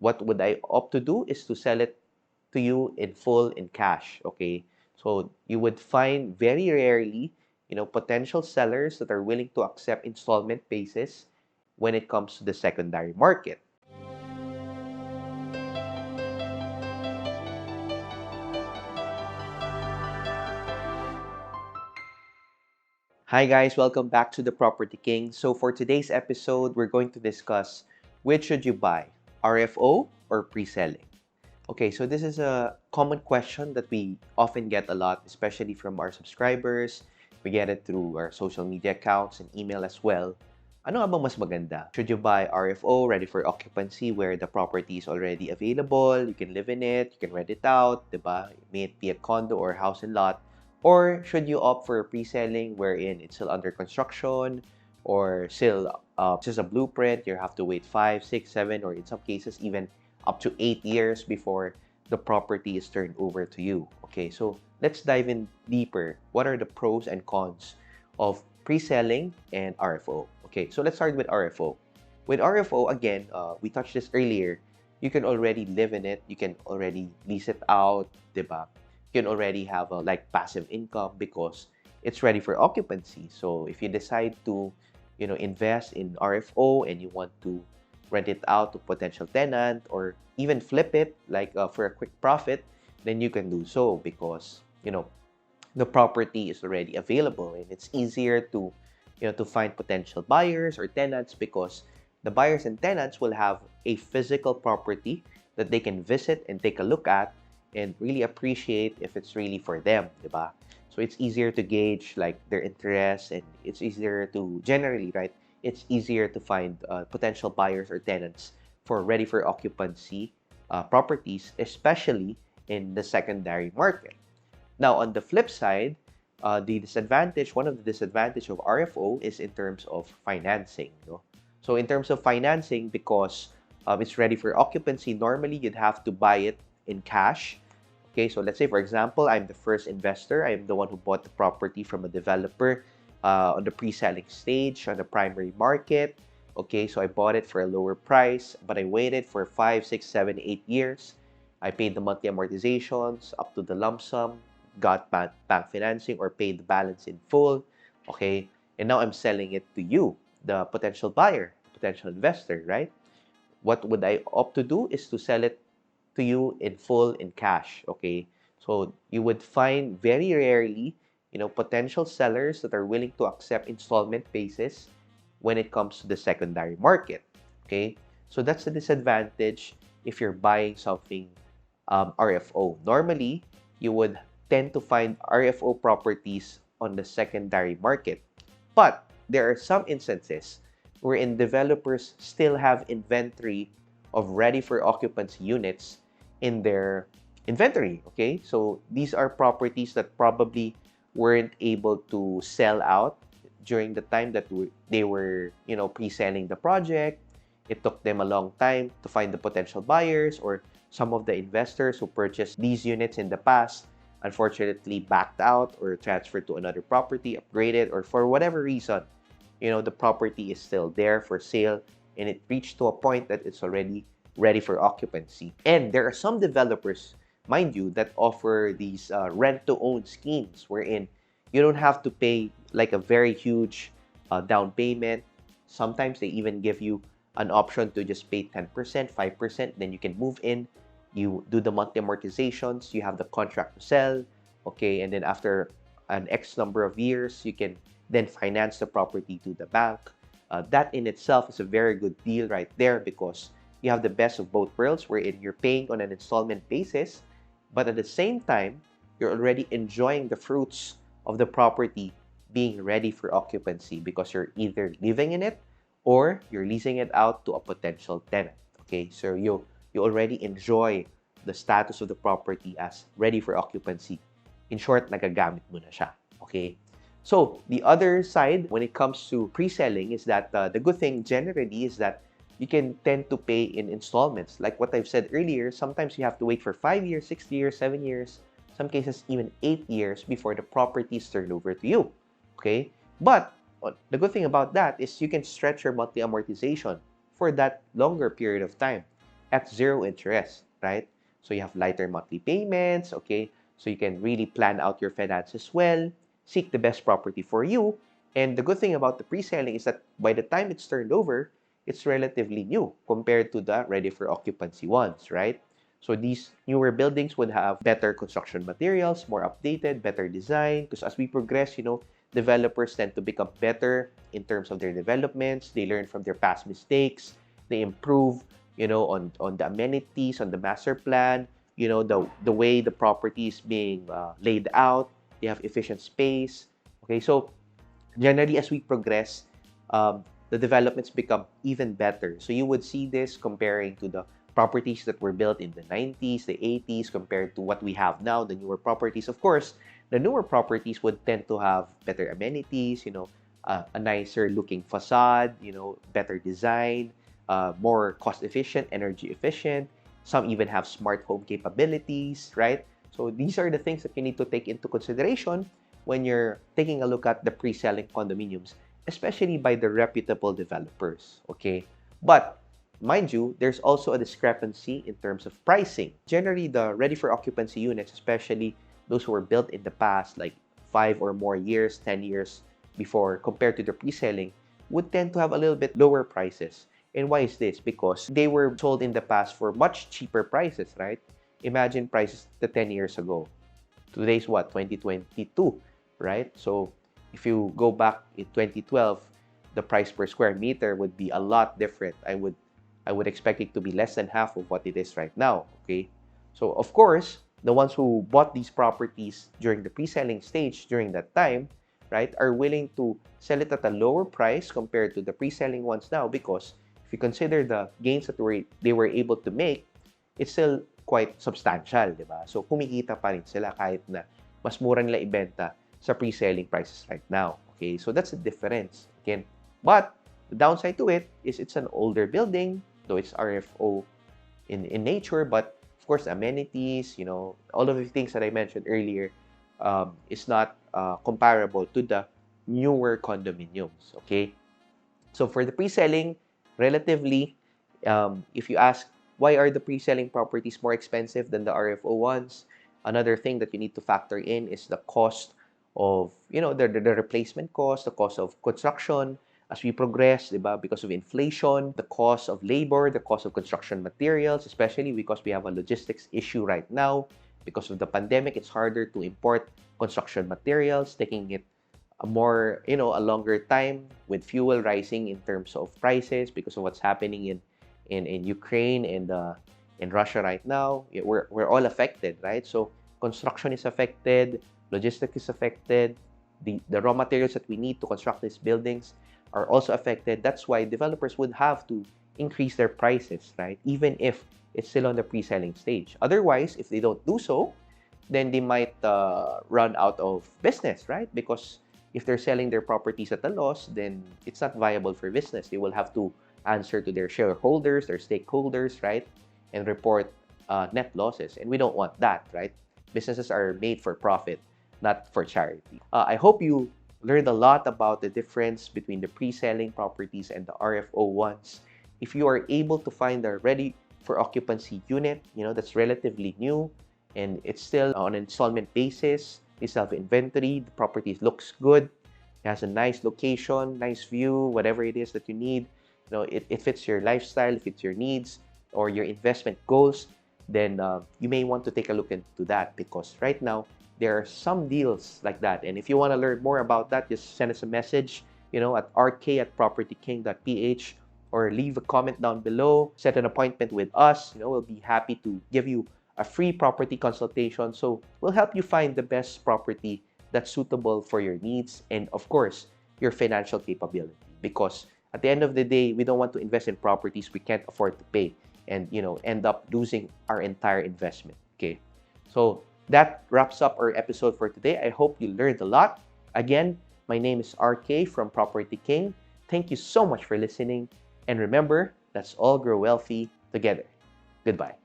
What would I opt to do is to sell it to you in full in cash, okay? So you would find very rarely, potential sellers that are willing to accept installment basis when it comes to the secondary market. Hi guys, welcome back to the Property King. So for today's episode, we're going to discuss which should you buy, RFO or pre-selling? Okay, so this is a common question that we often get a lot, especially from our subscribers. We get it through our social media accounts and email as well. Ano nga bang mas maganda? Should you buy RFO, ready for occupancy, where the property is already available, you can live in it, you can rent it out, diba? May it be a condo or house and lot. Or should you opt for pre-selling, wherein it's still under construction, or still just a blueprint, you have to wait 5, 6, 7, or in some cases even up to 8 years before the property is turned over to you. Okay, so let's dive in deeper. What are the pros and cons of pre-selling and RFO? Okay, so let's start with RFO. With RFO, again, we touched this earlier. You can already live in it. You can already lease it out, diba? You can already have a like passive income because it's ready for occupancy. So if you decide to, invest in RFO and you want to rent it out to potential tenant or even flip it like for a quick profit, then you can do so because the property is already available and it's easier to to find potential buyers or tenants because the buyers and tenants will have a physical property that they can visit and take a look at and really appreciate if it's really for them, diba? So it's easier to gauge like their interests and it's easier to generally, right? It's easier to find potential buyers or tenants for ready for occupancy properties, especially in the secondary market. Now, on the flip side, one of the disadvantage of RFO is in terms of financing. No? So in terms of financing, because it's ready for occupancy, normally you'd have to buy it in cash. Okay, so let's say, for example, I'm the first investor. I'm the one who bought the property from a developer on the pre-selling stage on the primary market. Okay, so I bought it for a lower price, but I waited for 5, 6, 7, 8 years. I paid the monthly amortizations up to the lump sum, got bank financing, or paid the balance in full. Okay, and now I'm selling it to you, the potential buyer, potential investor, right? What would I opt to do is to sell it to you in full in cash. Okay, so you would find very rarely potential sellers that are willing to accept installment basis when it comes to the secondary market. Okay, so that's the disadvantage if you're buying something RFO. Normally you would tend to find RFO properties on the secondary market, but there are some instances wherein developers still have inventory of ready for occupancy units in their inventory. Okay, so these are properties that probably weren't able to sell out during the time that they were pre-selling the project. It took them a long time to find the potential buyers, or some of the investors who purchased these units in the past unfortunately backed out or transferred to another property, upgraded, or for whatever reason the property is still there for sale and it reached to a point that it's already ready for occupancy. And there are some developers, mind you, that offer these rent-to-own schemes wherein you don't have to pay like a very huge down payment. Sometimes they even give you an option to just pay 10%, 5%, then you can move in. You do the monthly amortizations, you have the contract to sell, okay, and then after an X number of years, you can then finance the property to the bank. That in itself is a very good deal right there because you have the best of both worlds wherein you're paying on an installment basis, but at the same time, you're already enjoying the fruits of the property being ready for occupancy because you're either living in it or you're leasing it out to a potential tenant. Okay, so you already enjoy the status of the property as ready for occupancy. In short, nagagamit mo na siya. Okay? So, the other side, when it comes to pre-selling, is that the good thing generally is that you can tend to pay in installments. Like what I've said earlier, sometimes you have to wait for 5 years, 6 years, 7 years, some cases even 8 years before the property is turned over to you. Okay? But the good thing about that is you can stretch your monthly amortization for that longer period of time. at zero interest, right? So you have lighter monthly payments, okay? So you can really plan out your finances well, seek the best property for you. And the good thing about the pre-selling is that by the time it's turned over, it's relatively new compared to the ready for occupancy ones, right? So these newer buildings would have better construction materials, more updated, better design. Because as we progress, developers tend to become better in terms of their developments. They learn from their past mistakes. They improve, on the amenities, on the master plan, the way the property is being laid out. They have efficient space. Okay, so generally as we progress, the developments become even better. So you would see this comparing to the properties that were built in the 90s, the 80s, compared to what we have now, the newer properties. Of course, the newer properties would tend to have better amenities, a nicer looking facade, better design, more cost efficient, energy efficient. Some even have smart home capabilities, right? So these are the things that you need to take into consideration when you're taking a look at the pre-selling condominiums, especially by the reputable developers, okay? But mind you, there's also a discrepancy in terms of pricing. Generally, the ready for occupancy units, especially those who were built in the past, like 5 or more years, 10 years before, compared to the pre-selling, would tend to have a little bit lower prices. And why is this? Because they were sold in the past for much cheaper prices, right? Imagine prices to 10 years ago. Today's what? 2022, right? So if you go back in 2012, the price per square meter would be a lot different. I would expect it to be less than half of what it is right now, okay? So of course, the ones who bought these properties during the pre-selling stage during that time, right, are willing to sell it at a lower price compared to the pre-selling ones now, because if you consider the gains that they were able to make, it's still quite substantial, di ba? So, kumikita pa rin sila kahit na mas mura nila ibenta sa pre-selling prices right now. Okay, so that's the difference. Again, but the downside to it is it's an older building, though it's RFO in nature, but of course, amenities, all of the things that I mentioned earlier is not comparable to the newer condominiums. Okay, so for the pre-selling, relatively, if you ask why are the pre-selling properties more expensive than the RFO ones, another thing that you need to factor in is the cost of, the replacement cost, the cost of construction as we progress, diba? Because of inflation, the cost of labor, the cost of construction materials, especially because we have a logistics issue right now. Because of the pandemic, it's harder to import construction materials, taking it a longer time with fuel rising in terms of prices because of what's happening in Ukraine and in Russia right now. We're all affected, right? So construction is affected, logistics is affected, the raw materials that we need to construct these buildings are also affected. That's why developers would have to increase their prices, right? Even if it's still on the pre-selling stage. Otherwise, if they don't do so, then they might run out of business, right? Because if they're selling their properties at a loss, then it's not viable for business. They will have to answer to their shareholders, their stakeholders, right? And report net losses. And we don't want that, right? Businesses are made for profit, not for charity. I hope you learned a lot about the difference between the pre-selling properties and the RFO ones. If you are able to find a ready for occupancy unit, that's relatively new and it's still on an installment basis, you still have inventory, the property looks good, it has a nice location, nice view, whatever it is that you need, it fits your lifestyle, fits your needs or your investment goals, then you may want to take a look into that, because right now there are some deals like that. And if you want to learn more about that, just send us a message, at rk@propertyking.ph, or leave a comment down below, set an appointment with us. We'll be happy to give you a free property consultation. So we'll help you find the best property that's suitable for your needs and, of course, your financial capability. Because at the end of the day, we don't want to invest in properties we can't afford to pay and, end up losing our entire investment. Okay. So that wraps up our episode for today. I hope you learned a lot. Again, my name is RK from Property King. Thank you so much for listening. And remember, let's all grow wealthy together. Goodbye.